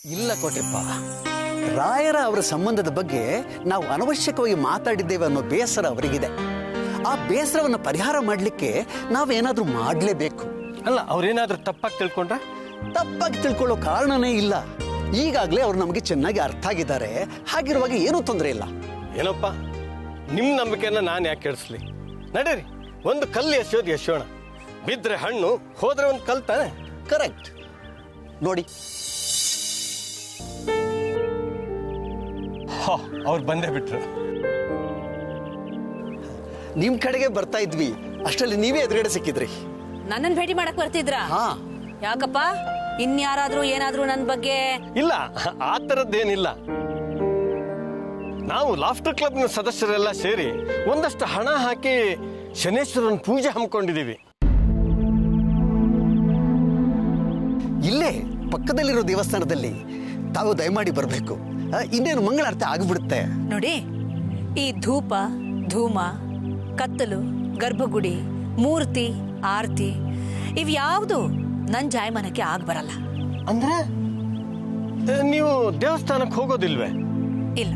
ಇಲ್ಲ ಕೋಟೆಪ್ಪ, ರಾಯರ ಅವರ ಸಂಬಂಧದ ಬಗ್ಗೆ ನಾವು ಅನವಶ್ಯಕವಾಗಿ ಮಾತಾಡಿದ್ದೇವೆ ಅನ್ನೋ ಬೇಸರ ಅವರಿಗಿದೆ. ಆ ಬೇಸರವನ್ನು ಪರಿಹಾರ ಮಾಡಲಿಕ್ಕೆ ನಾವೇನಾದ್ರೂ ಮಾಡಲೇಬೇಕು. ಅಲ್ಲ, ಅವ್ರೇನಾದ್ರೂ ತಪ್ಪಾಗಿ ತಿಳ್ಕೊಂಡ್ರೆ? ತಪ್ಪಾಗಿ ತಿಳ್ಕೊಳ್ಳೋ ಕಾರಣನೇ ಇಲ್ಲ. ಈಗಾಗಲೇ ಅವ್ರು ನಮಗೆ ಚೆನ್ನಾಗಿ ಅರ್ಥ ಆಗಿದ್ದಾರೆ. ಹಾಗಿರುವಾಗ ಏನೂ ತೊಂದರೆ ಇಲ್ಲ. ಏನಪ್ಪ, ನಿಮ್ಮ ನಂಬಿಕೆಯನ್ನ ನಾನು ಯಾಕೆ ಕೆಡಿಸ್ಲಿ? ನಡೀರಿ, ಒಂದು ಕಲ್ಲು ಎಸೆಯೋದು ಎಸೋಣ. ಬಿದ್ರೆ ಹಣ್ಣು, ಹೋದ್ರೆ ಒಂದು ಕಲ್ ತಾನೆ. ಕರೆಕ್ಟ್. ನೋಡಿ, ಅವ್ರು ಬಂದೇ ಬಿಟ್ರು. ನಿಮ್ ಕಡೆಗೆ ಬರ್ತಾ ಇದ್ವಿ, ಅಷ್ಟರಲ್ಲಿ ನೀವೇ ಎದುರುಗಡೆ ಸಿಕ್ಕಿದ್ರಿ. ನನ್ನನ್ನು ಭೇಟಿ ಮಾಡಕ್ ಬರ್ತಿದ್ರಾ? ಹಾ. ಯಾಕಪ್ಪ, ಇನ್ಯಾರಾದ್ರೂ ಏನಾದ್ರೂ ನನ್ನ ಬಗ್ಗೆ? ಇಲ್ಲ, ಆ ಥರದ್ದೇನಿಲ್ಲ. ನಾವು ಲಾಫ್ಟರ್ ಕ್ಲಬ್ನ ಸದಸ್ಯರೆಲ್ಲ ಸೇರಿ ಒಂದಷ್ಟು ಹಣ ಹಾಕಿ ಶನೇಶ್ವರನ ಪೂಜೆ ಹಮ್ಮಿಕೊಂಡಿದ್ದೀವಿ. ಇಲ್ಲೇ ಪಕ್ಕದಲ್ಲಿರೋ ದೇವಸ್ಥಾನದಲ್ಲಿ. ತಾವು ದಯಮಾಡಿ ಬರಬೇಕು. ಇನ್ನೇನು ಮಂಗಳಾರತಿ ಆಗಿಬಿಡುತ್ತೆ. ನೋಡಿ, ಈ ಧೂಪ, ಧೂಮ, ಕತ್ತಲು, ಗರ್ಭಗುಡಿ, ಮೂರ್ತಿ, ಆರತಿ ಇವ್ಯಾವುದು ನನ್ನ ಜಾಯಮಾನಕ್ಕೆ ಬರಲ್ಲ. ಅಂದ್ರೆ ನೀವು ದೇವಸ್ಥಾನಕ್ಕೆ ಹೋಗೋದಿಲ್ವೇ? ಇಲ್ಲ,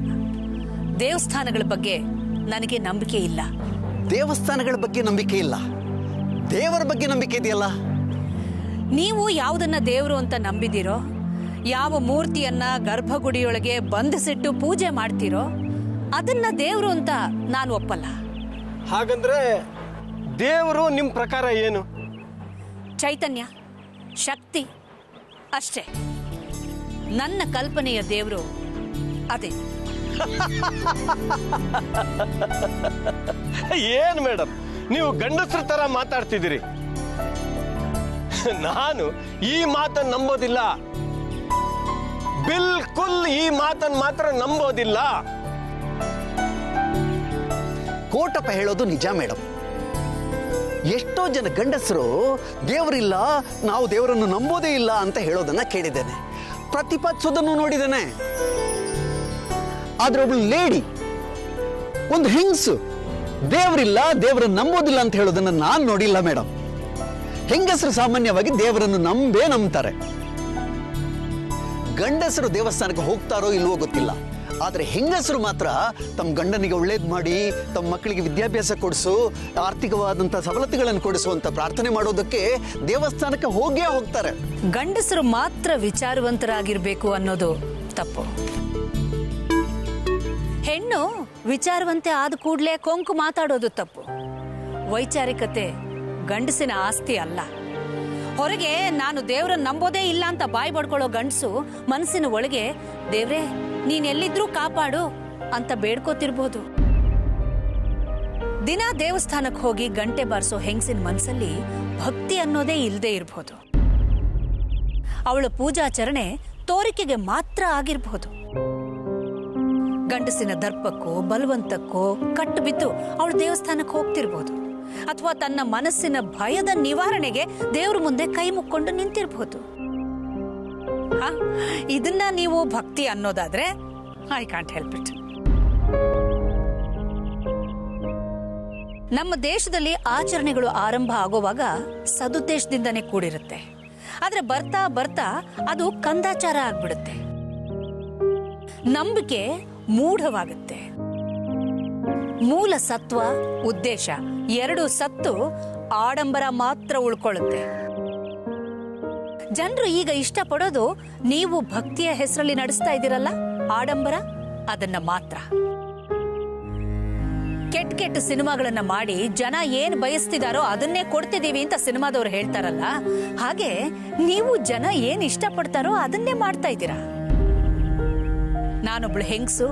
ದೇವಸ್ಥಾನಗಳ ಬಗ್ಗೆ ನನಗೆ ನಂಬಿಕೆ ಇಲ್ಲ. ದೇವಸ್ಥಾನಗಳ ಬಗ್ಗೆ ನಂಬಿಕೆ ಇಲ್ಲ, ದೇವರ ಬಗ್ಗೆ ನಂಬಿಕೆ ಇದೆಯಲ್ಲ. ನೀವು ಯಾವುದನ್ನ ದೇವರು ಅಂತ ನಂಬಿದಿರೋ, ಯಾವ ಮೂರ್ತಿಯನ್ನ ಗರ್ಭಗುಡಿಯೊಳಗೆ ಬಂಧಿಸಿಟ್ಟು ಪೂಜೆ ಮಾಡ್ತೀರೋ ಅದನ್ನ ದೇವರು ಅಂತ ನಾನು ಒಪ್ಪಲ್ಲ. ಹಾಗಂದ್ರೆ ದೇವರು ನಿಮ್ಮ ಪ್ರಕಾರ ಏನು? ಚೈತನ್ಯ, ಶಕ್ತಿ ಅಷ್ಟೇ. ನನ್ನ ಕಲ್ಪನೆಯ ದೇವರು ಅದೇ. ಏನ್ ಮೇಡಮ್, ನೀವು ಗಂಡಸ್ರ ತರ ಮಾತಾಡ್ತಿದ್ದೀರಿ. ನಾನು ಈ ಮಾತನ್ನು ನಂಬೋದಿಲ್ಲ, ಬಿಲ್ಕುಲ್ ಈ ಮಾತನ್ನು ಮಾತ್ರ ನಂಬೋದಿಲ್ಲ. ಕೋಟಪ್ಪ ಹೇಳೋದು ನಿಜ ಮೇಡಮ್. ಎಷ್ಟೋ ಜನ ಗಂಡಸರು ದೇವರಿಲ್ಲ, ನಾವು ದೇವರನ್ನು ನಂಬೋದೇ ಇಲ್ಲ ಅಂತ ಹೇಳೋದನ್ನ ಕೇಳಿದ್ದೇನೆ, ಪ್ರತಿಪಾದಿಸೋದನ್ನು ನೋಡಿದ್ದೇನೆ. ಆದ್ರೆ ಒಬ್ಳು ಲೇಡಿ, ಒಂದು ಹೆಂಗಸು ದೇವರಿಲ್ಲ, ದೇವರನ್ನು ನಂಬೋದಿಲ್ಲ ಅಂತ ಹೇಳೋದನ್ನ ನಾನು ನೋಡಿಲ್ಲ ಮೇಡಮ್. ಹೆಂಗಸರು ಸಾಮಾನ್ಯವಾಗಿ ದೇವರನ್ನು ನಂಬ್ತಾರೆ. ಗಂಡಸರು ದೇವಸ್ಥಾನಕ್ಕೆ ಹೋಗ್ತಾರೋ ಇಲ್ವೋ ಗೊತ್ತಿಲ್ಲ, ಆದ್ರೆ ಹೆಂಗಸರು ಮಾತ್ರ ತಮ್ಮ ಗಂಡನಿಗೆ ಒಳ್ಳೇದು ಮಾಡಿ, ತಮ್ಮ ಮಕ್ಕಳಿಗೆ ವಿದ್ಯಾಭ್ಯಾಸ ಕೊಡಿಸು, ಆರ್ಥಿಕವಾದಂತಹ ಸವಲತ್ತುಗಳನ್ನು ಕೊಡಿಸು ಅಂತ ಪ್ರಾರ್ಥನೆ ಮಾಡೋದಕ್ಕೆ ದೇವಸ್ಥಾನಕ್ಕೆ ಹೋಗೇ ಹೋಗ್ತಾರೆ. ಗಂಡಸರು ಮಾತ್ರ ವಿಚಾರವಂತರಾಗಿರ್ಬೇಕು ಅನ್ನೋದು ತಪ್ಪು. ಹೆಣ್ಣು ವಿಚಾರವಂತೆ ಆದ ಕೂಡಲೇ ಕೊಂಕು ಮಾತಾಡೋದು ತಪ್ಪು. ವೈಚಾರಿಕತೆ ಗಂಡಸಿನ ಆಸ್ತಿ ಅಲ್ಲ. ಹೊರಗೆ ನಾನು ದೇವರನ್ನ ನಂಬೋದೇ ಇಲ್ಲ ಅಂತ ಬಾಯಿ ಬಡ್ಕೊಳ್ಳೋ ಗಂಡಸು ಮನಸ್ಸಿನ ಒಳಗೆ ದೇವ್ರೇ ನೀನೆಲ್ಲಿದ್ರೂ ಕಾಪಾಡು ಅಂತ ಬೇಡ್ಕೋತಿರ್ಬೋದು. ದಿನ ದೇವಸ್ಥಾನಕ್ಕೆ ಹೋಗಿ ಗಂಟೆ ಬಾರಿಸೋ ಹೆಂಗಸಿನ ಮನಸ್ಸಲ್ಲಿ ಭಕ್ತಿ ಅನ್ನೋದೇ ಇಲ್ಲದೆ ಇರಬಹುದು. ಅವಳ ಪೂಜಾಚರಣೆ ತೋರಿಕೆಗೆ ಮಾತ್ರ ಆಗಿರಬಹುದು. ಗಂಡಸಿನ ದರ್ಪಕ್ಕೋ ಬಲವಂತಕ್ಕೋ ಕಟ್ಟು ಬಿದ್ದು ಅವಳು ದೇವಸ್ಥಾನಕ್ಕೆ ಹೋಗ್ತಿರ್ಬೋದು, ಅಥವಾ ತನ್ನ ಮನಸ್ಸಿನ ಭಯದ ನಿವಾರಣೆಗೆ ದೇವ್ರ ಮುಂದೆ ಕೈ ಮುಕ್ಕೊಂಡು ನಿಂತಿರ್ಬೋದು. ಇದನ್ನ ನೀವು ಭಕ್ತಿ ಅನ್ನೋದಾದ್ರೆ ಐ ಕಾಂಟ್ ಹೆಲ್ಪ್ ಇಟ್. ನಮ್ಮ ದೇಶದಲ್ಲಿ ಆಚರಣೆಗಳು ಆರಂಭ ಆಗುವಾಗ ಸದುದ್ದೇಶದಿಂದನೇ ಕೂಡಿರುತ್ತೆ. ಆದ್ರೆ ಬರ್ತಾ ಬರ್ತಾ ಅದು ಕಂದಾಚಾರ ಆಗ್ಬಿಡುತ್ತೆ. ನಂಬಿಕೆ ಮೂಢವಾಗುತ್ತೆ. ಮೂಲ ಸತ್ವ, ಉದ್ದೇಶ ಎರಡು ಸತ್ತು ಆಡಂಬರ ಮಾತ್ರ ಉಳ್ಕೊಳ್ಳುತ್ತೆ. ಜನರು ಈಗ ಇಷ್ಟಪಡೋದು ನೀವು ಭಕ್ತಿಯ ಹೆಸರಲ್ಲಿ ನಡೆಸ್ತಾ ಇದ್ದೀರಲ್ಲ ಆಡಂಬರ, ಅದನ್ನ ಮಾತ್ರ. ಕೆಟ್ಟ ಕೆಟ್ಟ ಸಿನಿಮಾಗಳನ್ನ ಮಾಡಿ ಜನ ಏನ್ ಬಯಸ್ತಿದಾರೋ ಅದನ್ನೇ ಕೊಡ್ತಿದೀವಿ ಅಂತ ಸಿನಿಮಾದವ್ರು ಹೇಳ್ತಾರಲ್ಲ, ಹಾಗೆ ನೀವು ಜನ ಏನ್ ಇಷ್ಟಪಡ್ತಾರೋ ಅದನ್ನೇ ಮಾಡ್ತಾ ಇದ್ದೀರಾ. ನಾನೊಬ್ಳು ಹೆಂಗಸು,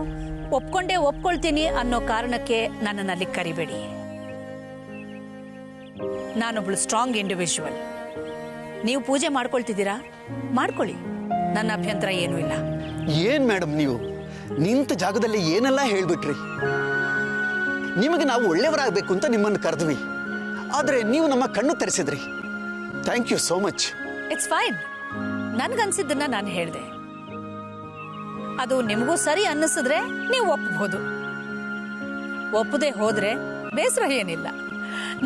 ಒಪ್ಕೊಳ್ತೀನಿ ಅನ್ನೋ ಕಾರಣಕ್ಕೆ ನನ್ನನ್ನು ಅಲ್ಲಿ ಕರಿಬೇಡಿ. ನಾನೊಬ್ಳು ಸ್ಟ್ರಾಂಗ್ ಇಂಡಿವಿಜುವಲ್. ನೀವು ಪೂಜೆ ಮಾಡ್ಕೊಳ್ತಿದ್ದೀರಾ, ಮಾಡ್ಕೊಳ್ಳಿ, ನನ್ನ ಅಭ್ಯಂತರ ಏನೂ ಇಲ್ಲ. ಏನ್ ಮೇಡಮ್, ನೀವು ನಿಂತ ಜಾಗದಲ್ಲಿ ಏನೆಲ್ಲ ಹೇಳ್ಬಿಟ್ರಿ. ನಿಮಗೆ ನಾವು ಒಳ್ಳೆಯವರಾಗಬೇಕು ಅಂತ ನಿಮ್ಮನ್ನು ಕರೆದ್ವಿ, ಆದ್ರೆ ನೀವು ನಮ್ಮ ಕಣ್ಣು ತೆರೆಸಿದ್ರಿ. Thank you so much. It's fine. ನನ್ಗನ್ಸಿದ್ದನ್ನ ನಾನು ಹೇಳಿದೆ. ಅದು ನಿಮಗೂ ಸರಿ ಅನ್ನಿಸಿದ್ರೆ ನೀವು ಒಪ್ಪಬಹುದು, ಒಪ್ಪದೆ ಹೋದ್ರೆ ಬೇಸರ ಏನಿಲ್ಲ.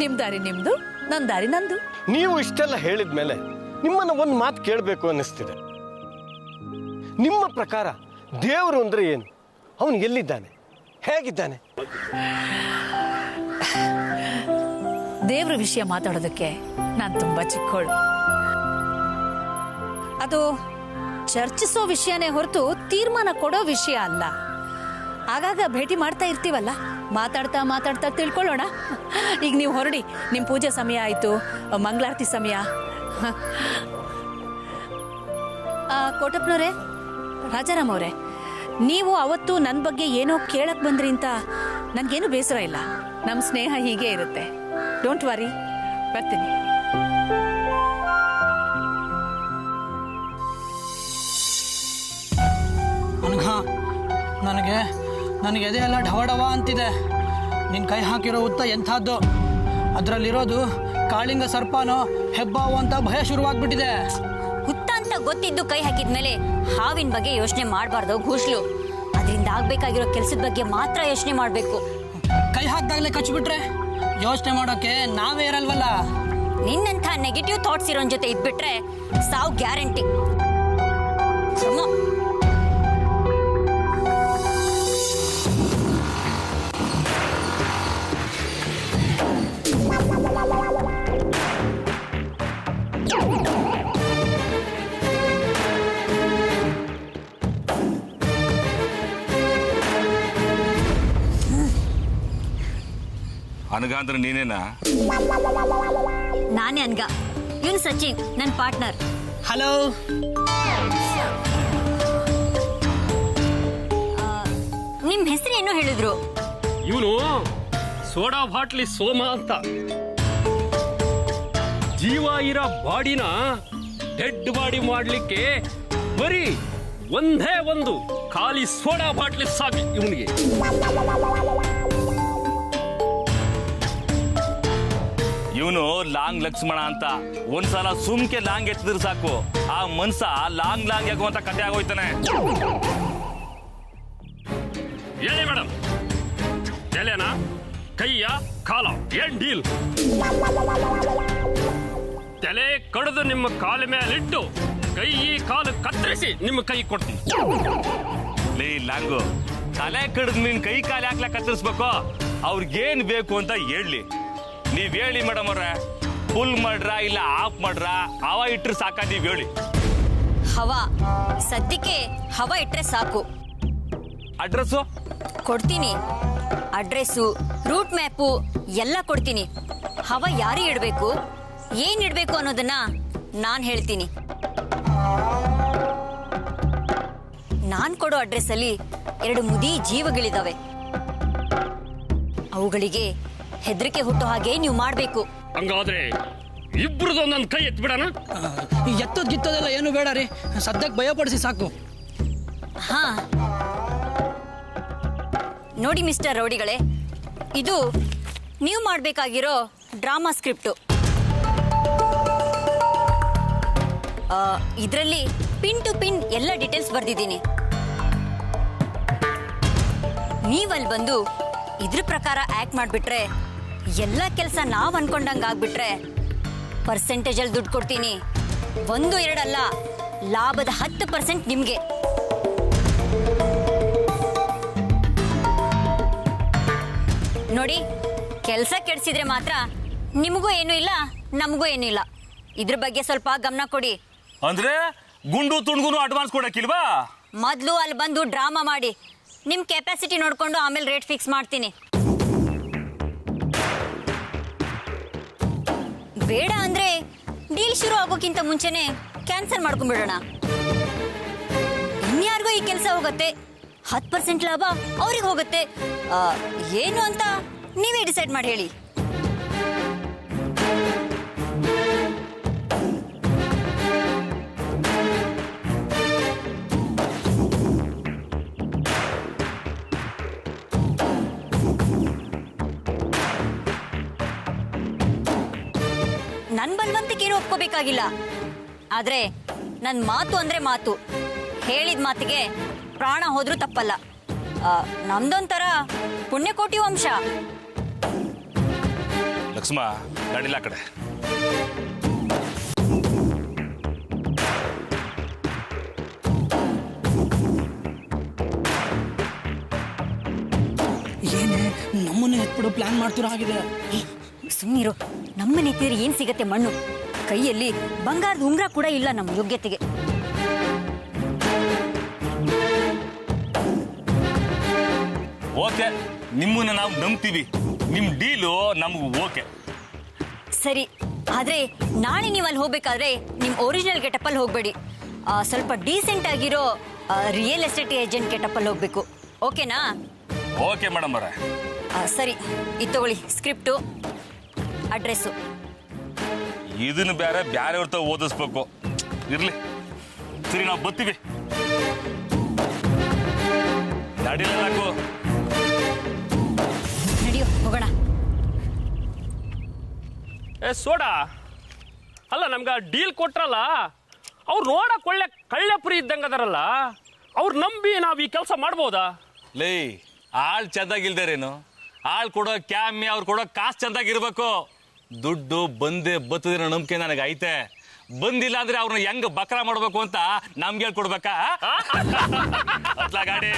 ನಿಮ್ ದಾರಿ ನಿಮ್ದು, ನನ್ ದಾರಿ ನಂದು. ನೀವು ಇಷ್ಟೆಲ್ಲ ಹೇಳಿದ್ಮೇಲೆ ನಿಮ್ಮನ್ನ ಒಂದು ಮಾತು ಕೇಳಬೇಕು ಅನ್ನಿಸ್ತಿದೆ. ನಿಮ್ಮ ಪ್ರಕಾರ ದೇವರು ಅಂದರೆ ಏನು? ಅವನು ಎಲ್ಲಿದ್ದಾನೆ, ಹೇಗಿದ್ದಾನೆ? ದೇವ್ರ ವಿಷಯ ಮಾತಾಡೋದಕ್ಕೆ ನಾನು ತುಂಬಾ ಚಿಕ್ಕವಳು. ಅದು ಚರ್ಚಿಸೋ ವಿಷಯನೇ ಹೊರತು ತೀರ್ಮಾನ ಕೊಡೋ ವಿಷಯ ಅಲ್ಲ. ಆಗಾಗ ಭೇಟಿ ಮಾಡ್ತಾ ಇರ್ತೀವಲ್ಲ, ಮಾತಾಡ್ತಾ ಮಾತಾಡ್ತಾ ತಿಳ್ಕೊಳ್ಳೋಣ. ಈಗ ನೀವು ಹೊರಡಿ, ನಿಮ್ಮ ಪೂಜೆ ಸಮಯ ಆಯಿತು, ಮಂಗಳಾರತಿ ಸಮಯ. ಕೋಟಪ್ಪನವರೇ, ರಾಜಾರಾಮ್ ಅವರೇ, ನೀವು ಅವತ್ತು ನನ್ನ ಬಗ್ಗೆ ಏನೋ ಕೇಳಕ್ ಬಂದ್ರಿ ಅಂತ ನನಗೇನು ಬೇಸರ ಇಲ್ಲ. ನಮ್ಮ ಸ್ನೇಹ ಹೀಗೆ ಇರುತ್ತೆ. ಡೋಂಟ್ ವರಿ, ಬರ್ತೀನಿ. ನನಗೆ ಎದೆ ಎಲ್ಲ ಢವಢವ ಅಂತಿದೆ. ನಿನ್ನ ಕೈ ಹಾಕಿರೋ ಉತ್ತ ಎಂಥದ್ದು? ಅದರಲ್ಲಿರೋದು ಕಾಳಿಂಗ ಸರ್ಪನೋ ಹೆಬ್ಬಾವು ಅಂತ ಭಯ ಶುರುವಾಗ್ಬಿಟ್ಟಿದೆ. ಹುತ್ತ ಅಂತ ಗೊತ್ತಿದ್ದು ಕೈ ಹಾಕಿದ್ಮೇಲೆ ಹಾವಿನ ಬಗ್ಗೆ ಯೋಚನೆ ಮಾಡಬಾರ್ದು ಘೂಷ್ಲು. ಅದರಿಂದ ಆಗ್ಬೇಕಾಗಿರೋ ಕೆಲಸದ ಬಗ್ಗೆ ಮಾತ್ರ ಯೋಚನೆ ಮಾಡಬೇಕು. ಕೈ ಹಾಕ್ದಾಗಲೇ ಕಚ್ಬಿಟ್ರೆ ಯೋಚನೆ ಮಾಡೋಕೆ ನಾವೇ ಇರಲ್ವಲ್ಲ. ನಿನ್ನಂಥ ನೆಗೆಟಿವ್ ಥಾಟ್ಸ್ ಇರೋನ್ ಜೊತೆ ಇದ್ಬಿಟ್ರೆ ಸಾವು ಗ್ಯಾರಂಟಿ. ಅನಗ ಅಂದ್ರೆ ನೀನೇನಾ? ನಾನೇ ಅನ್ಗ. ಇವನ್ ಸಚಿನ್, ನನ್ನ ಪಾರ್ಟ್ನರ್. ಹಲೋ. ನಿಮ್ ಹೆಸರು ಏನು ಹೇಳಿದ್ರು? ಇವನು ಸೋಡಾ ಬಾಟ್ಲಿ ಸೋಮ ಅಂತ. ಜೀವ ಇರೋ ಬಾಡಿನ ಡೆಡ್ ಬಾಡಿ ಮಾಡ್ಲಿಕ್ಕೆ ಬರೀ ಒಂದೇ ಒಂದು ಖಾಲಿ ಸೋಡಾ ಬಾಟ್ಲಿ ಸಾಕು ಇವನಿಗೆ. ಇವನು ಲಾಂಗ್ ಲಕ್ಷ್ಮಣ ಅಂತ. ಒಂದ್ಸಲ ಸುಮ್ಕೆ ಲಾಂಗ್ ಎತ್ತಿದ್ರೆ ಸಾಕು, ಆ ಮನ್ಸ ಲಾಂಗ್ ಲಾಂಗ್ ಆಗುವಂತ ಕತೆ ಆಗೋಯ್ತಾನೆ. ಹೇಳಿ ಮೇಡಮ್, ತಲೆನಾ ಕೈಯ ಕಾಲ ಏನ್ ಡೀಲ್? ತಲೆ ಕಡಿದು ನಿಮ್ಮ ಕಾಲ ಮೇಲಿಟ್ಟು ಕೈ ಕಾಲು ಕತ್ತರಿಸಿ ನಿಮ್ಮ ಕೈ ಕೊಡ್ತೀನಿ. ಲೇ ಲಾಂಗು, ತಲೆ ಕಡಿದ್ ನಿನ್ ಕೈ ಕಾಲು ಯಾಕ್ಲ ಕತ್ತರಿಸ್ಬೇಕು? ಅವ್ರಿಗೇನ್ ಬೇಕು ಅಂತ ಹೇಳಿ. ನೀವ್ ಹೇಳಿ ಮೇಡಮ್ ಅವ್ರೆ, ಫುಲ್ ಮಾಡ್ರ ಇಲ್ಲ ಆಫ್ ಮಾಡ್ರ, ಹವ ಇಟ್ರೆ ಸಾಕ? ನೀವ್ ಹೇಳಿ. ಹವಾ ಸದ್ಯಕ್ಕೆ ಹವಾ ಇಟ್ರೆ ಸಾಕು. ಅಡ್ರೆಸ್ಸು ಕೊಡ್ತೀನಿ. ಅಡ್ರೆಸ್ಸು, ರೂಟ್ ಮ್ಯಾಪು ಎಲ್ಲ ಕೊಡ್ತೀನಿ. ಹವಾ ಯಾರಿಗೆ ಇಡಬೇಕು, ಏನ್ ಇಡಬೇಕು ಅನ್ನೋದನ್ನ ನಾನ್ ಹೇಳ್ತೀನಿ. ನಾನ್ ಕೊಡೋ ಅಡ್ರೆಸ್ ಅಲ್ಲಿ 2 ಮುದಿ ಜೀವಗಳಿದಾವೆ. ಅವುಗಳಿಗೆ ಹೆದರಿಕೆ ಹುಟ್ಟೋ ಹಾಗೆ ನೀವು ಮಾಡ್ಬೇಕು. ಹಂಗಾದ್ರೆ ಇಬ್ರದ್ದು ಒಂದೊಂದು ಕೈ ಎತ್ಬಿಡಣ. ಎತ್ತದ್ ಗಿತ್ತದೆಲ್ಲ ಏನು ಬೇಡ ರೀ, ಸದ್ಯಕ್ಕೆ ಭಯಪಡಿಸಿ ಸಾಕು. ಹಾ ನೋಡಿ ಮಿಸ್ಟರ್ ರೌಡಿಗಳೇ, ಇದು ನೀವು ಮಾಡ್ಬೇಕಾಗಿರೋ ಡ್ರಾಮಾ ಸ್ಕ್ರಿಪ್ಟು. ಇದರಲ್ಲಿ ಪಿನ್ ಟು ಪಿನ್ ಎಲ್ಲ ಡೀಟೇಲ್ಸ್ ಬರ್ದಿದ್ದೀನಿ. ನೀವಲ್ಲಿ ಬಂದು ಇದ್ರ ಪ್ರಕಾರ ಆಕ್ಟ್ ಮಾಡ್ಬಿಟ್ರೆ, ಎಲ್ಲ ಕೆಲಸ ನಾವ್ ಅನ್ಕೊಂಡಂಗ ಆಗ್ಬಿಟ್ರೆ ಪರ್ಸೆಂಟೇಜ್ ಅಲ್ಲಿ ದುಡ್ಡು ಕೊಡ್ತೀನಿ. 1-2 ಅಲ್ಲ, ಲಾಭದ 10% ನಿಮ್ಗೆ. ನೋಡಿ, ಕೆಲಸ ಕೆಡಿಸಿದ್ರೆ ಮಾತ್ರ ನಿಮಗೂ ಏನೂ ಇಲ್ಲ, ನಮಗೂ ಏನೂ ಇಲ್ಲ. ಇದ್ರ ಬಗ್ಗೆ ಸ್ವಲ್ಪ ಗಮನ ಕೊಡಿ. ಅಂದ್ರೆ ಗುಂಡು ತುಣ್ಗುನು ಅಡ್ವಾನ್ಸ್ ಕೊಡಕ್ಕಿಲ್ವಾ? ಮೊದ್ಲು ಅಲ್ಲಿ ಬಂದು ಡ್ರಾಮಾ ಮಾಡಿ ನಿಮ್ ಕೆಪಾಸಿಟಿ ನೋಡ್ಕೊಂಡು ಆಮೇಲೆ ರೇಟ್ ಫಿಕ್ಸ್ ಮಾಡ್ತೀನಿ. ಬೇಡ ಅಂದ್ರೆ ಡೀಲ್ ಶುರು ಆಗೋಕ್ಕಿಂತ ಮುಂಚೆನೆ ಕ್ಯಾನ್ಸಲ್ ಮಾಡ್ಕೊಂಡ್ಬಿಡೋಣ. ಇನ್ಯಾರಿಗೋ ಈ ಕೆಲಸ ಹೋಗುತ್ತೆ, 10% ಲಾಭ ಅವ್ರಿಗೆ ಹೋಗುತ್ತೆ. ಏನು ಅಂತ ನೀವೇ ಡಿಸೈಡ್ ಮಾಡಿ ಹೇಳಿ. ನನ್ ಬಲವಂತಕ್ಕೇನು ಒಪ್ಕೋಬೇಕಾಗಿಲ್ಲ. ಆದ್ರೆ ನನ್ ಮಾತು ಅಂದ್ರೆ ಮಾತು. ಹೇಳಿದ ಮಾತಿಗೆ ಪ್ರಾಣ ಹೋದ್ರೂ ತಪ್ಪಲ್ಲ. ನಮ್ದೊಂಥರ ಪುಣ್ಯಕೋಟಿ ವಂಶ. ಲಕ್ಷ್ಮ, ಗಾಡಿಲ್ಲ ಕಡೆ. ನಮ್ಮನ್ನೇ ಎತ್ಬಿಡು ಪ್ಲಾನ್ ಮಾಡ್ತಿರೋ ಆಗಿದೆ. ಸುಮ್ಮನಿರು, ನಮ್ಮನೆ ತೀರಿ ಏನ್ ಸಿಗತ್ತೆ ಮಣ್ಣು? ಕೈಯಲ್ಲಿ ಬಂಗಾರದ ಉಂಗ್ರ ಕೂಡ ಇಲ್ಲ ನಮ್ಮ ಯೋಗ್ಯತೆಗೆ. ಓಕೆ, ನಿಮ್ಮನ್ನ ನಾವು ನಂಬ್ತೀವಿ. ನಿಮ್ ಡೀಲು ನಮ್ಗೆ ಓಕೆ. ಸರಿ, ಆದ್ರೆ ನಾಳೆ ನೀವು ಅಲ್ಲಿ ಹೋಗ್ಬೇಕಾದ್ರೆ ನಿಮ್ ಒರಿಜಿನಲ್ ಗೆಟಪ್ ಅಲ್ಲಿ ಹೋಗ್ಬೇಡಿ. ಸ್ವಲ್ಪ ಡೀಸೆಂಟ್ ಆಗಿರೋ ರಿಯಲ್ ಎಸ್ಟೇಟ್ ಏಜೆಂಟ್ ಗೆಟಪ್ ಅಲ್ಲಿ ಹೋಗ್ಬೇಕು. ಓಕೆನಾ? ಓಕೆ ಮೇಡಮ್ ಅವರೇ. ಸರಿ, ಇದು ತಗೊಳ್ಳಿ, ಸ್ಕ್ರಿಪ್ಟು, ಅಡ್ರೆಸ್ಸು. ಇದನ್ನ ಬೇರೆ ಬ್ಯಾರೆಯವ್ರ ತ ಓದಿಸ್ಬೇಕು. ಇರ್ಲಿ, ಸರಿ ನಾವು ಬರ್ತೀವಿ. ನಡೀಲ ನಾಕು ನಡಿಯೋ, ಹೋಗೋಣ. ಸೋಡಾ ಅಲ್ಲ, ನಮ್ಗೆ ಡೀಲ್ ಕೊಟ್ರಲ್ಲ, ಅವ್ರು ನೋಡಕ್ ಒಳ್ಳೆ ಕಳ್ಳೆಪುರಿ ಇದ್ದಂಗೆ ಅದಾರಲ್ಲ, ಅವ್ರು ನಂಬಿ ನಾವು ಈ ಕೆಲಸ ಮಾಡ್ಬೋದಾ? ಲೇ, ಆಳ್ ಚಂದಾಗಿಲ್ದೇರೇನು? ಆಳ್ ಕೊಡೋ ಕ್ಯಾಮಿ, ಅವ್ರು ಕೊಡೋ ಕಾಸು ಚಂದಾಗಿರ್ಬೇಕು. ದುಡ್ಡು ಬಂದೇ ಬತ್ತದಿರೋ ನಂಬಿಕೆ ನನಗೆ ಐತೆ. ಬಂದಿಲ್ಲ ಅಂದ್ರೆ ಅವ್ರನ್ನ ಹೆಂಗ್ ಬಕ್ರ ಮಾಡ್ಬೇಕು ಅಂತ ನಮ್ಗೆ ಹೇಳ್ಕೊಡ್ಬೇಕಾ? ಗಾಡಿ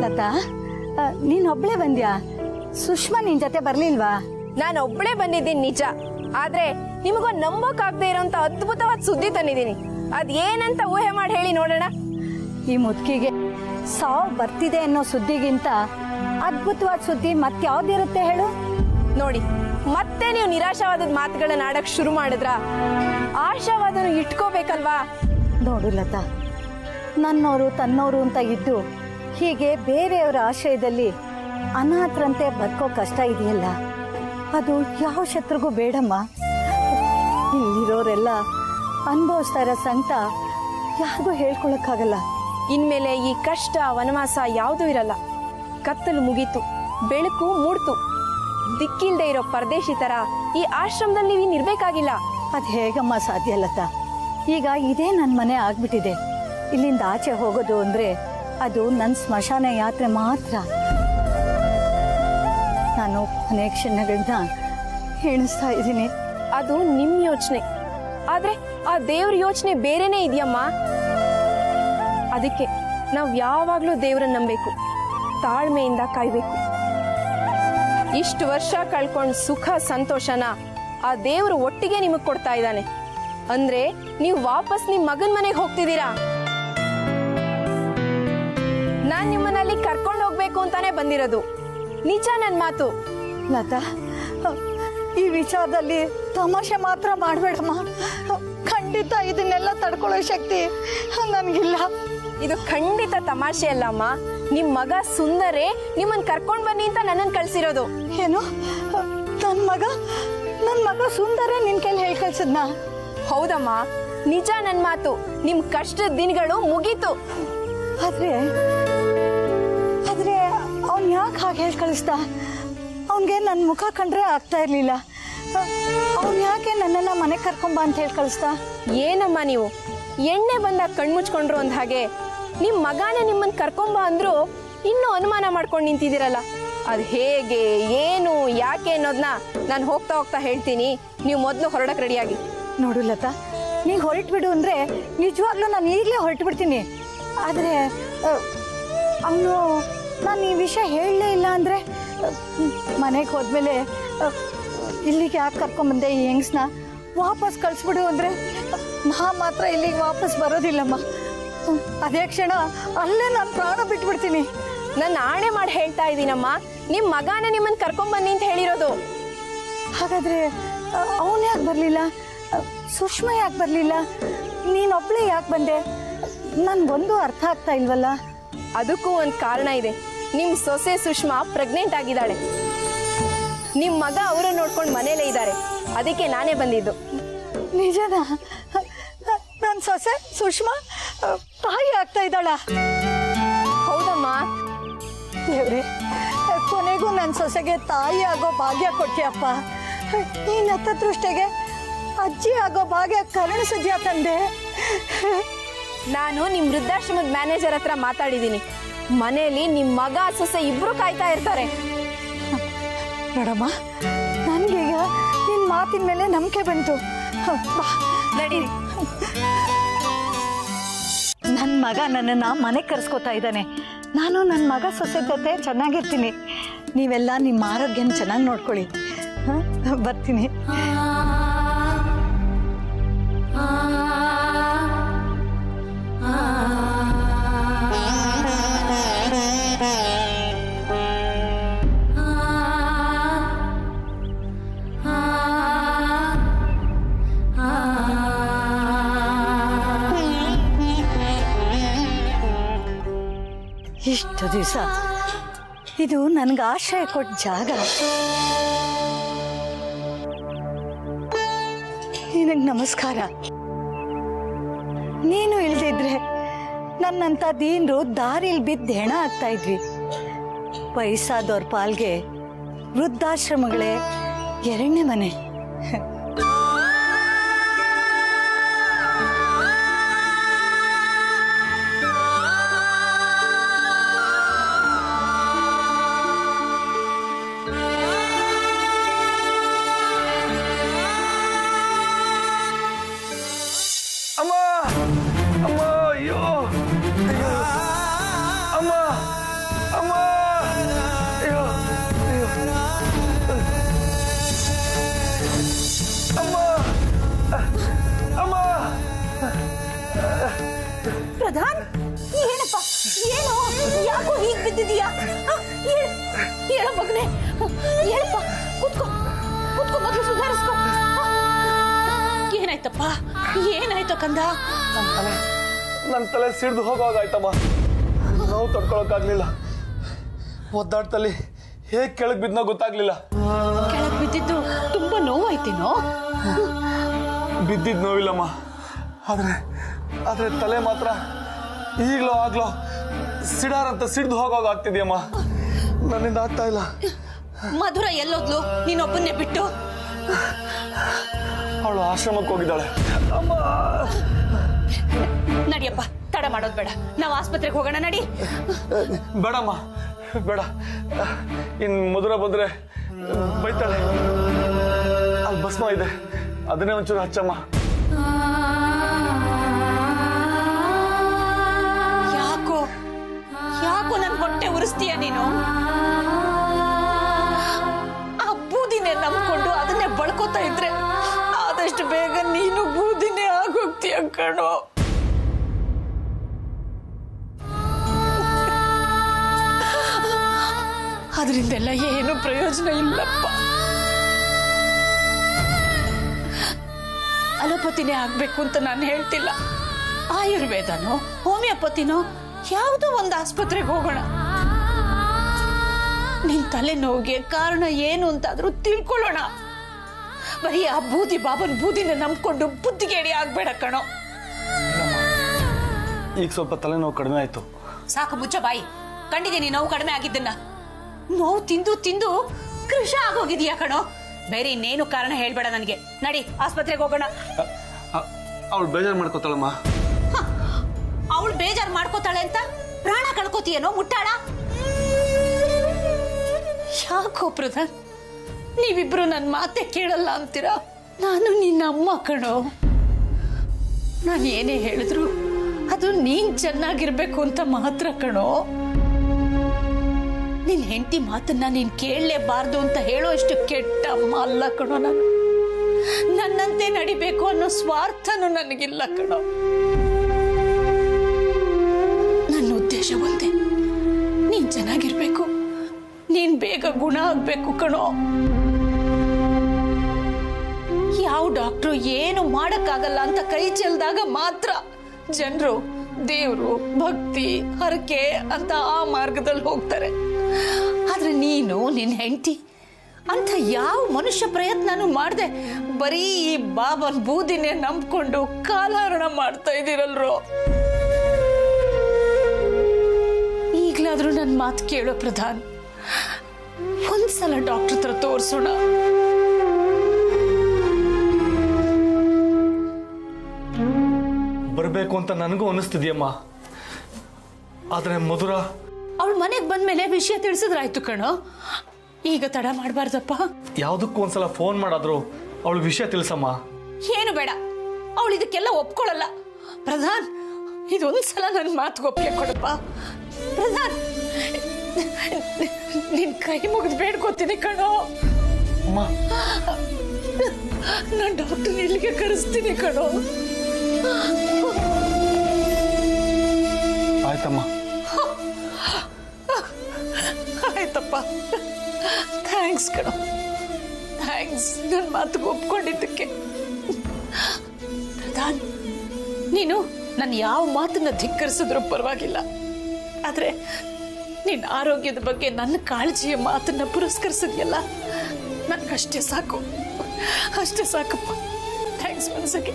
ಲತಾ, ನೀನ್ ಒಬ್ಳೆ ಬಂದ್ಯಾ? ಸುಷ್ಮಾ ನಿನ್ ಜೊತೆ ಬರ್ಲಿಲ್ವಾ? ನಾನು ಒಬ್ಳೆ ಬಂದಿದ್ದೀನಿ ನಿಜ, ಆದ್ರೆ ನಿಮಗೊಂದು ನಂಬೋಕಾಗದೆ ಇರೋಂತ ಅದ್ಭುತವಾದ ಸುದ್ದಿ ತಂದಿದ್ದೀನಿ. ಅದ್ ಏನಂತ ಊಹೆ ಮಾಡಿ ಹೇಳಿ ನೋಡೋಣ. ಈ ಮುದುಕಿಗೆ ಸಾವು ಬರ್ತಿದೆ ಅನ್ನೋ ಸುದ್ದಿಗಿಂತ ಅದ್ಭುತವಾದ ಸುದ್ದಿ ಮತ್ಯಾವ್ದಿರುತ್ತೆ ಹೇಳು? ನೋಡಿ, ಮತ್ತೆ ನೀವು ನಿರಾಶಾವಾದ ಮಾತುಗಳನ್ನ ಆಡಕ್ ಶುರು ಮಾಡಿದ್ರ ಆಶಾವಾದನು ಇಟ್ಕೋಬೇಕಲ್ವಾ? ನೋಡು ಲತಾ, ನನ್ನೋರು ತನ್ನೋರು ಅಂತ ಇದ್ದು ಹೀಗೆ ಬೇರೆಯವರ ಆಶ್ರಯದಲ್ಲಿ ಅನಾಥರಂತೆ ಬದುಕೋ ಕಷ್ಟ ಇದೆಯಲ್ಲ, ಅದು ಯಾವ ಶತ್ರುಗೂ ಬೇಡಮ್ಮ. ಇಲ್ಲಿರೋರೆಲ್ಲ ಅನುಭವಿಸ್ತಾ ಇರೋ ಸಂಕಟ ಯಾರಿಗೂ ಹೇಳ್ಕೊಳಕ್ಕಾಗಲ್ಲ. ಇನ್ಮೇಲೆ ಈ ಕಷ್ಟ ವನವಾಸ ಯಾವುದೂ ಇರಲ್ಲ. ಕತ್ತಲು ಮುಗೀತು, ಬೆಳಕು ಮೂಡ್ತು. ದಿಕ್ಕಿಲ್ದೆ ಇರೋ ಪರದೇಶಿ ತರ ಈ ಆಶ್ರಮದಲ್ಲಿ ನೀವ್ ಇರ್ಬೇಕಾಗಿಲ್ಲ. ಅದ್ ಹೇಗಮ್ಮ ಸಾಧ್ಯ ಲತಾ? ಈಗ ಇದೇ ನನ್ನ ಮನೆ ಆಗ್ಬಿಟ್ಟಿದೆ. ಇಲ್ಲಿಂದ ಆಚೆ ಹೋಗೋದು ಅಂದ್ರೆ ಅದು ನನ್ನ ಸ್ಮಶಾನ ಯಾತ್ರೆ ಮಾತ್ರ. ನಾನು ಕೊನೆ ಕ್ಷಣಗಳನ್ನ ಎಣಿಸ್ತಾ ಇದ್ದೀನಿ. ಅದು ನಿಮ್ ಯೋಚನೆ, ಆದ್ರೆ ಆ ದೇವ್ರ ಯೋಚನೆ ಬೇರೆನೇ ಇದೆಯಮ್ಮ. ಅದಕ್ಕೆ ನಾವ್ ಯಾವಾಗ್ಲೂ ದೇವ್ರನ್ನ ನಂಬೇಕು, ತಾಳ್ಮೆಯಿಂದ ಕಾಯ್ಬೇಕು. ಇಷ್ಟು ವರ್ಷ ಕಳ್ಕೊಂಡ್ ಸುಖ ಸಂತೋಷನ ಆ ದೇವ್ರು ಒಟ್ಟಿಗೆ ನಿಮಗ್ ಕೊಡ್ತಾ ಇದ್ದಾನೆ. ಅಂದ್ರೆ ನೀವು ವಾಪಸ್ ನಿಮ್ ಮಗನ್ ಮನೆಗೆ ಹೋಗ್ತಿದ್ದೀರಾ. ನಾನ್ ನಿಮ್ಮನ್ನಲ್ಲಿ ಕರ್ಕೊಂಡು ಹೋಗ್ಬೇಕು ಅಂತಾನೆ ಬಂದಿರೋದು. ನಿಜ ನನ್ ಮಾತು. ಲತಾ, ಈ ವಿಚಾರದಲ್ಲಿ ತಮಾಷೆ ಮಾತ್ರ ಮಾಡಬೇಡಮ್ಮ. ಖಂಡಿತ ಇದನ್ನೆಲ್ಲ ತಡ್ಕೊಳ್ಳೋ ಶಕ್ತಿ ನನಗಿಲ್ಲ. ಇದು ಖಂಡಿತ ತಮಾಷೆ ಅಲ್ಲಮ್ಮ. ನಿಮ್ ಮಗ ಸುಂದರೇ ನಿಮ್ಮನ್ ಕರ್ಕೊಂಡ್ ಬನ್ನಿ ಅಂತ ನನ್ನನ್ ಕಳ್ಸಿರೋದು. ಏನು? ನನ್ ಮಗ ಸುಂದರ ನಿನ್ ಕೈಲಿ ಹೇಳಿ ಕಳ್ಸಿದ್ನಾ? ಹೌದಮ್ಮ, ನಿಜ ನನ್ ಮಾತು. ನಿಮ್ ಕಷ್ಟದ ದಿನಗಳು ಮುಗೀತು. ಆದ್ರೆ ಅವನ್ ಯಾಕೆ ಹಾಗೆ ಹೇಳಿ ಕಳಿಸ್ದ? ಅವನ್ಗೆ ನನ್ ಮುಖ ಕಂಡ್ರೆ ಆಗ್ತಾ ಇರ್ಲಿಲ್ಲ. ಅವನ್ ಯಾಕೆ ನನ್ನನ್ನ ಮನೆ ಕರ್ಕೊಂಬ ಅಂತ ಹೇಳಿ ಕಳಿಸ್ದ? ಏನಮ್ಮ ನೀವು ಎಣ್ಣೆ ಬಂದಾಗ ಕಣ್ಮುಚ್ಕೊಂಡ್ರು ಅಂದ ಹಾಗೆ ನಿಮ್ ಮಗನೇ ನಿಮ್ಮನ್ ಕರ್ಕೊಂಬ ಅಂದ್ರು ಇನ್ನೂ ಅನುಮಾನ ಮಾಡ್ಕೊಂಡು ನಿಂತಿದ್ದೀರಲ್ಲ. ಅದ್ ಹೇಗೆ, ಏನು, ಯಾಕೆ ಅನ್ನೋದನ್ನ ನಾನು ಹೋಗ್ತಾ ಹೋಗ್ತಾ ಹೇಳ್ತೀನಿ. ನೀವು ಮೊದಲು ಹೊರಡಕ್ ರೆಡಿಯಾಗಿ. ನೋಡು ಲತಾ, ನೀ ಹೊರಟು ಬಿಡು ಅಂದ್ರೆ ನಿಜವಾಗ್ಲೂ ನಾನು ಈಗಲೇ ಹೊರಟು ಬಿಡ್ತೀನಿ. ಆದ್ರೆ ಅವನು ನಾನು ಈ ವಿಷಯ ಹೇಳಲೇ ಇಲ್ಲ ಅಂದ್ರೆ ಮನೆಗೆ ಹೋದ್ಮೇಲೆ ಇಲ್ಲಿಗೆ ಯಾಕೆ ಕರ್ಕೊಂಬಂದೆ ಈ ಹೆಂಗ್ಸ್ನ ವಾಪಸ್ ಕಳಿಸ್ಬಿಡು ಅಂದ್ರೆ ನಾ ಮಾತ್ರ ಇಲ್ಲಿಗೆ ವಾಪಸ್ ಬರೋದಿಲ್ಲಮ್ಮ. ಅದೇ ಕ್ಷಣ ಅಲ್ಲೇ ನಾನು ಪ್ರಾಣ ಬಿಟ್ಬಿಡ್ತೀನಿ. ನಾನು ಆಣೆ ಮಾಡಿ ಹೇಳ್ತಾ ಇದ್ದೀನಮ್ಮ, ನಿಮ್ ಮಗನೇ ನಿಮ್ಮನ್ನ ಕರ್ಕೊಂಬನ್ನಿ ಅಂತ ಹೇಳಿರೋದು. ಹಾಗಾದ್ರೆ ಅವನು ಯಾಕೆ ಬರಲಿಲ್ಲ? ಸುಷ್ಮಾ ಯಾಕೆ ಬರಲಿಲ್ಲ? ನೀನೊಬ್ಳೆ ಯಾಕೆ ಬಂದೆ? ನನ್ಗೊಂದು ಅರ್ಥ ಆಗ್ತಾ ಇಲ್ವಲ್ಲ. ಅದಕ್ಕೂ ಒಂದು ಕಾರಣ ಇದೆ. ನಿಮ್ ಸೊಸೆ ಸುಷ್ಮಾ ಪ್ರೆಗ್ನೆಂಟ್ ಆಗಿದ್ದಾಳೆ. ನಿಮ್ ಮಗ ಅವರ ನೋಡ್ಕೊಂಡು ಮನೇಲೇ ಇದ್ದಾರೆ. ಅದಕ್ಕೆ ನಾನೇ ಬಂದಿದ್ದು. ನಿಜನಾ? ನನ್ನ ಸೊಸೆ ಸುಷ್ಮಾ ತಾಯಿ ಆಗ್ತಾ ಇದ್ದಾಳ? ಹೌದಮ್ಮ. ದೇವ್ರೆ, ಕೊನೆಗೂ ನನ್ನ ಸೊಸೆಗೆ ತಾಯಿ ಆಗೋ ಭಾಗ್ಯ ಕೊಟ್ಟಿಯಪ್ಪ. ಈ ನತದೃಷ್ಟಿಗೆ ಅಜ್ಜಿ ಆಗೋ ಭಾಗ್ಯ ಕರುಣಿಸಿದ್ಯಾ ತಂದೆ? ನಾನು ನಿಮ್ ವೃದ್ಧಾಶ್ರಮದ ಮ್ಯಾನೇಜರ್ ಹತ್ರ ಮಾತಾಡಿದ್ದೀನಿ. ಮನೆಯಲ್ಲಿ ನಿಮ್ ಮಗ ಸೊಸೆ ಇಬ್ರು ಕಾಯ್ತಾ ಇರ್ತಾರೆ. ನೋಡಮ್ಮ, ನನ್ಗೀಗ ನಿನ್ ಮಾತಿನ ಮೇಲೆ ನಂಬಿಕೆ ಬಂತು. ನಡೀರಿ. ನನ್ನ ಮಗ ನನ್ನನ್ನು ಮನೆಗೆ ಕರೆಸ್ಕೊತಾ ಇದ್ದಾನೆ. ನಾನು ನನ್ನ ಮಗ ಸೊಸೆ ಜೊತೆ ಚೆನ್ನಾಗಿರ್ತೀನಿ. ನೀವೆಲ್ಲ ನಿಮ್ಮ ಆರೋಗ್ಯನ ಚೆನ್ನಾಗಿ ನೋಡ್ಕೊಳ್ಳಿ. ಬರ್ತೀನಿ. ಇಷ್ಟು ದಿವಸ ಇದು ನನಗೆ ಆಶ್ರಯ ಕೊಟ್ಟ ಜಾಗ. ನಿನಗೆ ನಮಸ್ಕಾರ. ನೀನು ಇಲ್ದಿದ್ರೆ ನನ್ನಂಥ ದೀನರು ದಾರಿಲಿ ಬಿದ್ದು ಹೆಣ ಆಗ್ತಾ ಇದ್ವಿ. ವಯಸ್ಸಾದವ್ರ ಪಾಲ್ಗೆ ವೃದ್ಧಾಶ್ರಮಗಳೇ ಎರಡನೇ ಮನೆ. ಪ್ರಧಾನ್, ಏನಪ್ಪ, ಏನು, ಯಾಕೋ ಹೀಗೆ ಬಿದ್ದಿದೀಯಾ? ಹೇಳ ಮಗನೇ, ಹೇಳಪ್ಪ. ಕೂತ್ಕೋ ಕೂತ್ಕೋ, ಮಗು ಸುಧಾರಿಸ್ಕೋ. ಏನಾಯ್ತಪ್ಪ, ಏನಾಯ್ತು ಕಂದ? ನನ್ನ ತಲೆ ಸಿಡ್ದು ಹೋಗೋಗಾಯ್ತಮ್ಮ. ನೋವು ತಡ್ಕೊಳಕ್ಕಾಗ್ಲಿಲ್ಲ. ಒದ್ದಾಡ್ತಲ್ಲಿ ಹೇಗೆ ಕೆಳಗೆ ಬಿದ್ನೋ ಗೊತ್ತಾಗ್ಲಿಲ್ಲ. ಕೆಳಗೆ ಬಿದ್ದಿದ್ದು ತುಂಬಾ ನೋವಾಯ್ತೇನೋ? ಬಿದ್ದಿದ್ದು ನೋವಿಲ್ಲಮ್ಮ, ಆದ್ರೆ ತಲೆ ಮಾತ್ರ ಈಗ್ಲೋ ಆಗ್ಲೋ ಸಿಡಾರಂತ ಸಿಡ್ದು ಹೋಗೋಗಾಗ್ತಿದ್ಯಮ್ಮ. ನನ್ನಿಂದ ಆಗ್ತಾ ಇಲ್ಲ. ಮಧುರ ಎಲ್ಲೋದ್ಲು ನೀನೊಬ್ಬನ್ನೇ ಬಿಟ್ಟು? ಅವಳು ಆಶ್ರಮಕ್ಕೆ ಹೋಗಿದ್ದಾಳೆ. ನಡಿಯಪ್ಪ, ತಡ ಮಾಡೋದು ಬೇಡ, ನಾವು ಆಸ್ಪತ್ರೆಗೆ ಹೋಗೋಣ. ನಡಿ. ಬೇಡಮ್ಮ, ಬೇಡ. ಇನ್ ಮಧುರ ಬಂದ್ರೆ ಬೈತಾಳೆ. ಅಲ್ಲಿ ಭಸ್ಮ ಇದೆ, ಅದನ್ನೇ ಒಂಚೂರು ಹಚ್ಚಮ್ಮ. ಯಾಕೋ ನನ್ ಹೊಟ್ಟೆ ಉರಿಸ್ತೀಯ ನೀನು? ಆ ಬೂದಿನೇ ನಂಬ್ಕೊಂಡು ಅದನ್ನೇ ಬಳ್ಕೋತಾ ಇದ್ರೆ ಆದಷ್ಟು ಬೇಗ ನೀನು ಬೂದಿನೇ ಆಗೋಗ್ತೀಯ ಕಣೋ. ಅದರಿಂದೆಲ್ಲ ಏನು ಪ್ರಯೋಜನ ಇಲ್ಲಪ್ಪ. ಅಲೋಪತಿನೇ ಆಗ್ಬೇಕು ಅಂತ ನಾನು ಹೇಳ್ತಿಲ್ಲ. ಆಯುರ್ವೇದನೋ ಹೋಮಿಯೋಪತಿನೋ ಯಾವುದೋ ಒಂದು ಆಸ್ಪತ್ರೆಗೆ ಹೋಗೋಣ. ನಿನ್ ತಲೆ ನೋವಿಗೆ ಕಾರಣ ಏನು ಅಂತಾದ್ರೂ ತಿಳ್ಕೊಳ್ಳೋಣ. ಬರೀ ಆ ಬೂದಿ ಬಾಬನ್ ಬೂದಿನ ನಂಬ್ಕೊಂಡು ಬುದ್ಧಿಗೇಡಿ ಆಗ್ಬೇಡ ಕಣೋ. ಈಗ ಸ್ವಲ್ಪ ತಲೆನೋವು ಕಡಿಮೆ ಆಯ್ತು. ಸಾಕು, ಮುಚ್ಚ ಬಾಯಿ. ಕಂಡಿದ್ದೀನಿ ನೋವು ಕಡಿಮೆ ಆಗಿದ್ದನ್ನ. ನೋವು ತಿಂದು ತಿಂದು ಕೃಷ ಆಗೋಗಿದೀಯಾ ಕಣೋ. ಬೇರೆ ಇನ್ನೇನು ಕಾರಣ ಹೇಳ್ಬೇಡ ನನಗೆ. ನಡಿ, ಆಸ್ಪತ್ರೆಗೆ ಹೋಗೋಣ. ಅವಳು ಬೇಜಾರು ಮಾಡ್ಕೋತಾಳಮ್ಮ. ಅವಳು ಬೇಜಾರು ಮಾಡ್ಕೋತಾಳೆ ಅಂತ ಪ್ರಾಣ ಕಳ್ಕೋತೀಯನೋ ಮುಟ್ಟಾಳ? ಯಾಕೋ ಪ್ರಧಾನ್, ನೀವಿಬ್ರು ನನ್ನ ಮಾತೆ ಕೇಳಲ್ಲ ಅಂತೀರಾ? ನಾನು ನಿನ್ನ ಅಮ್ಮ ಕಣೋ. ನಾನು ಏನೇ ಹೇಳಿದ್ರು ಅದು ನೀನ್ ಚೆನ್ನಾಗಿರ್ಬೇಕು ಅಂತ ಮಾತ್ರ ಕಣೋ. ನಿನ್ ಹೆಂಡತಿ ಮಾತನ್ನ ನೀನ್ ಕೇಳಲೇಬಾರ್ದು ಅಂತ ಹೇಳೋ ಅಷ್ಟು ಕೆಟ್ಟ ಅಮ್ಮ ಅಲ್ಲ ಕಣೋ ನಾನು. ನನ್ನಂತೆ ನಡಿಬೇಕು ಅನ್ನೋ ಸ್ವಾರ್ಥನೂ ನನಗಿಲ್ಲ ಕಣೋ. ನನ್ನ ಉದ್ದೇಶ ಒಂದೇ, ನೀನ್ ಚೆನ್ನಾಗಿರ್ಬೇಕು, ನೀನ್ ಬೇಗ ಗುಣ ಆಗ್ಬೇಕು ಕಣೋ. ಯಾವ ಡಾಕ್ಟ್ರು ಏನು ಮಾಡಕ್ಕಾಗಲ್ಲ ಅಂತ ಕೈ ಚೆಲ್ದಾಗ ಮಾತ್ರ ಜನರು ದೇವ್ರು, ಭಕ್ತಿ, ಹರಕೆ ಅಂತ ಆ ಮಾರ್ಗದಲ್ಲಿ ಹೋಗ್ತಾರೆ. ಆದ್ರೆ ನೀನು, ನಿನ್ ಹೆಂಡತಿ ಅಂತ ಯಾವ ಮನುಷ್ಯ ಪ್ರಯತ್ನನೂ ಮಾಡದೆ ಬರೀ ಈ ಬಾಬನ್ ಬೂದಿನೇ ನಂಬ್ಕೊಂಡು ಕಾಲಹರಣ ಮಾಡ್ತಾ ಇದ್ದೀರಲ್ರೋ. ಈಗ್ಲಾದ್ರೂ ನನ್ನ ಮಾತು ಕೇಳೋ ಪ್ರಧಾನ್. ಒಂದ್ಸಲ ಡಾಕ್ಟರ್ ಹತ್ರ ತೋರ್ಸೋಣ. ಬರ್ಬೇಕು ಅಂತ ನನಗೂ ಅನಿಸ್ತಿದ್ಯಮ್ಮ. ಆದ್ರೆ ಮಧುರ ಅವಳ ಮನೆಗೆ ಬಂದ್ಮೇಲೆ ವಿಷಯ ತಿಳಿಸಿದ್ರಾಯ್ತು ಕಣೋ. ಈಗ ತಡ ಮಾಡಬಾರ್ದಪ್ಪ. ಯಾವ್ದಕ್ಕೂ ಒಂದ್ಸಲ ಫೋನ್ ಮಾಡಾದ್ರು ಅವಳು ವಿಷಯ ತಿಳಿಸಮ್ಮ. ಏನು ಬೇಡ, ಅವಳು ಇದಕ್ಕೆಲ್ಲ ಒಪ್ಕೊಳ್ಳಲ್ಲ. ಪ್ರಧಾನ್, ಇದೊಂದ್ಸಲ ನನ್ನ ಮಾತು ಒಪ್ಪಿಗೆ ಕೊಡಪ್ಪ ಪ್ರಧಾನ್. ನಿನ್ ಕೈ ಮುಗಿದು ಬೇಡ್ಕೋತೀನಿ ಕಣೋ. ನಾನು ಡಾಕ್ಟರ್ ಇಲ್ಲಿಗೆ ಕರೆಸ್ತೀನಿ ಕಣೋ. ಆಯ್ತಮ್ಮ. ಆಯ್ತಪ್ಪ, ಥ್ಯಾಂಕ್ಸ್ ಕಣೋ, ಥ್ಯಾಂಕ್ಸ್ ನನ್ನ ಮಾತಿಗೆ ಒಪ್ಕೊಂಡಿದ್ದಕ್ಕೆ. ಪ್ರಧಾನ್, ನೀನು ನಾನು ಯಾವ ಮಾತನ್ನ ಧಿಕ್ಕರಿಸಿದ್ರು ಪರವಾಗಿಲ್ಲ, ಆದ್ರೆ ನಿನ್ನ ಆರೋಗ್ಯದ ಬಗ್ಗೆ ನನ್ನ ಕಾಳಜಿಯ ಮಾತನ್ನ ಪುರಸ್ಕರಿಸಿದ್ಯಲ್ಲ, ನನಗಷ್ಟೇ ಸಾಕು, ಅಷ್ಟೇ ಸಾಕಪ್ಪ. ಥ್ಯಾಂಕ್ಸ್ ಮನಸ್ಸಿಗೆ.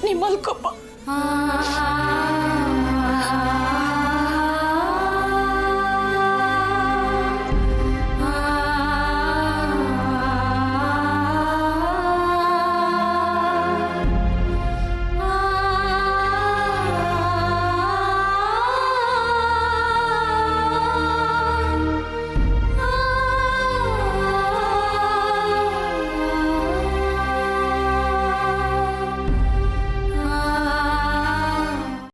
ನೀ ಮಲ್ಕೊಪ್ಪ.